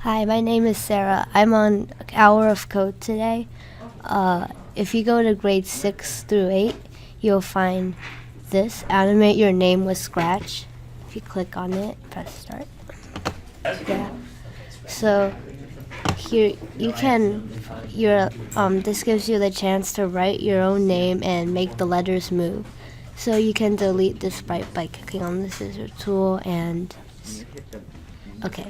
Hi, my name is Sarah. I'm on Hour of Code today. If you go to grade 6 through 8, you'll find this, Animate Your Name with Scratch. If you click on it, press start. Yeah. So here you can, this gives you the chance to write your own name and make the letters move. So you can delete the sprite by clicking on the scissor tool and, okay.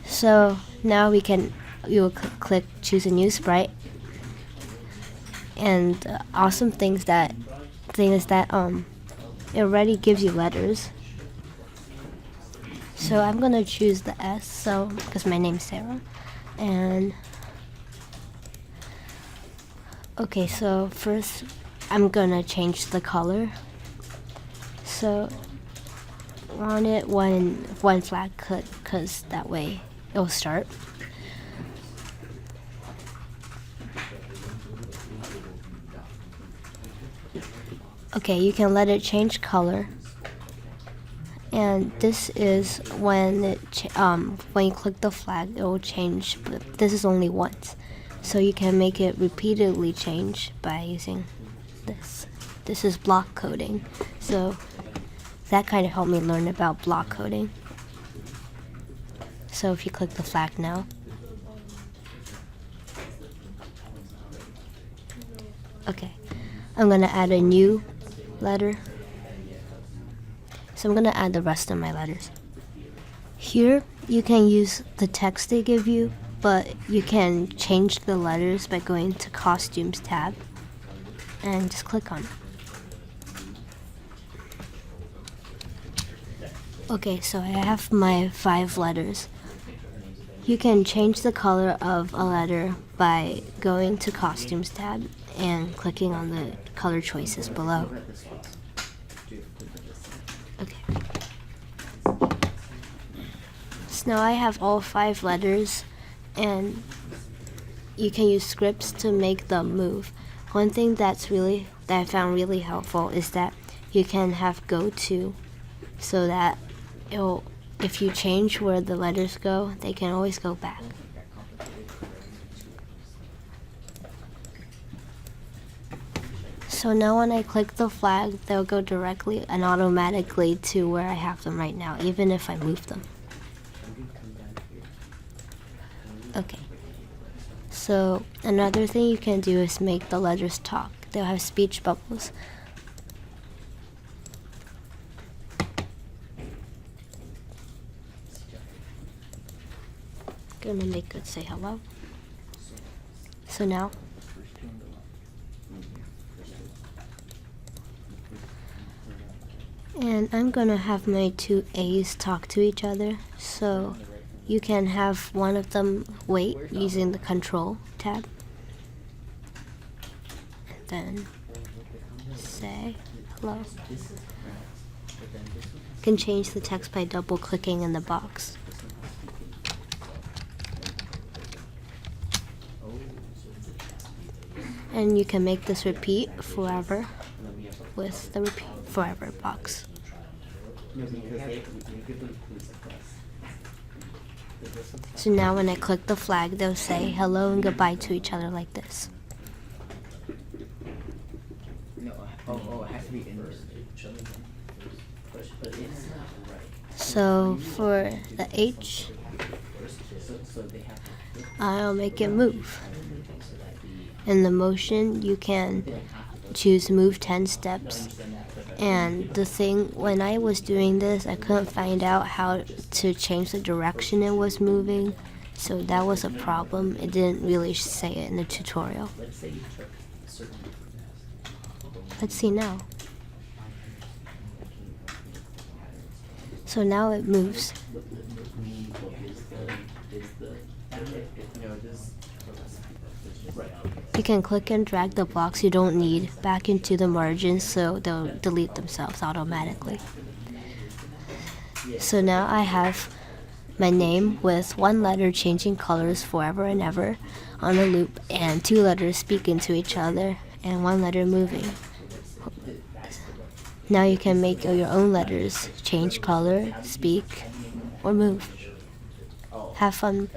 So now you'll click choose a new sprite, and the awesome thing is that it already gives you letters. So I'm gonna choose the S, so because my name's Sarah, and okay. So first I'm gonna change the color. So I want it one flag because that way it'll start. Okay, you can let it change color, and this is when when you click the flag, it will change. But this is only once, so you can make it repeatedly change by using this. This is block coding, so that kind of helped me learn about block coding. So if you click the flag now, okay, I'm gonna add a new letter. So I'm gonna add the rest of my letters. Here you can use the text they give you, but you can change the letters by going to Costumes tab and just click on it. Okay, so I have my 5 letters. You can change the color of a letter by going to Costumes tab and clicking on the color choices below. Okay. So now I have all 5 letters, and you can use scripts to make them move. One thing that I found really helpful is that you can have go to, so that if you change where the letters go, they can always go back. So now when I click the flag, they'll go directly and automatically to where I have them right now, even if I move them. Okay. So another thing you can do is make the letters talk. They'll have speech bubbles. Gonna make it say hello. So now and I'm gonna have my 2 A's talk to each other. So you can have one of them wait using the control tab. And then say hello. You can change the text by double clicking in the box. And you can make this repeat forever with the repeat forever box. So now when I click the flag, they'll say hello and goodbye to each other like this. So for the H, I'll make it move. In the motion, you can choose move 10 steps. And the thing, when I was doing this, I couldn't find out how to change the direction it was moving. So that was a problem. It didn't really say it in the tutorial. Let's see now. So now it moves. You can click and drag the blocks you don't need back into the margins, so they'll delete themselves automatically. So now I have my name with 1 letter changing colors forever and ever on a loop, and 2 letters speaking to each other, and 1 letter moving. Now you can make your own letters change color, speak, or move. Have fun.